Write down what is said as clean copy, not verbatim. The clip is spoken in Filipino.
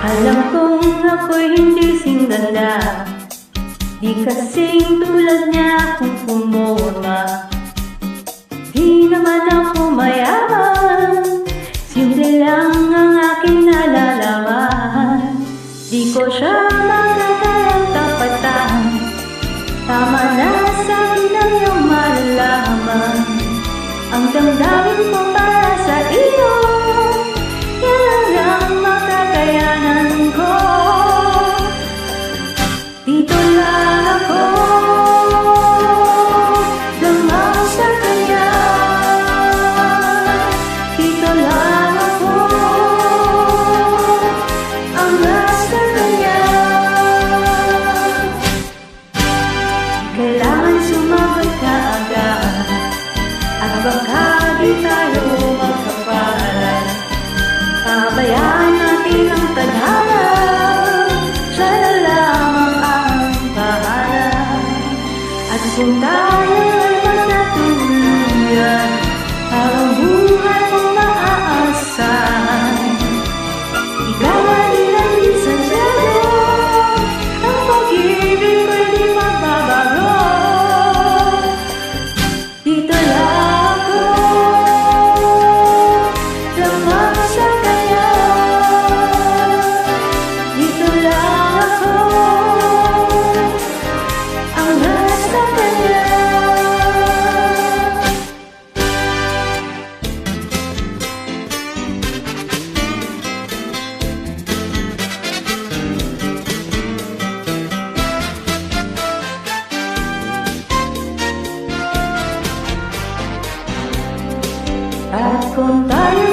Alam kong ako'y hindi singganda, di kasing tulad niya kung pumorma. Di naman ako mayaman, simple lang ang aking nalalaman. Di ko siya magkakayang tapatan, tama na sa akin ang iyong malalaman. Ang damdamin ko para sa iyo, yan lang makakayanan ko. Dito lang ako, lamang sa kanya. Dito lang ako, ang nasa kanya. Kailangan sumagot ka agad, at baka di tayo magkapalan. Pabayaan natin ang tadhana, siya na lamang ang bahala. At kung tayo ay magkatuluyan, parang buhay mong maaasahan. Ikaw ay ilang minsan sa'yo, ang pag-ibig ko'y di magbabago. Dito lang ako, lamang sa kanya. Dito lang ako, ang nasa kanya. At kung tayo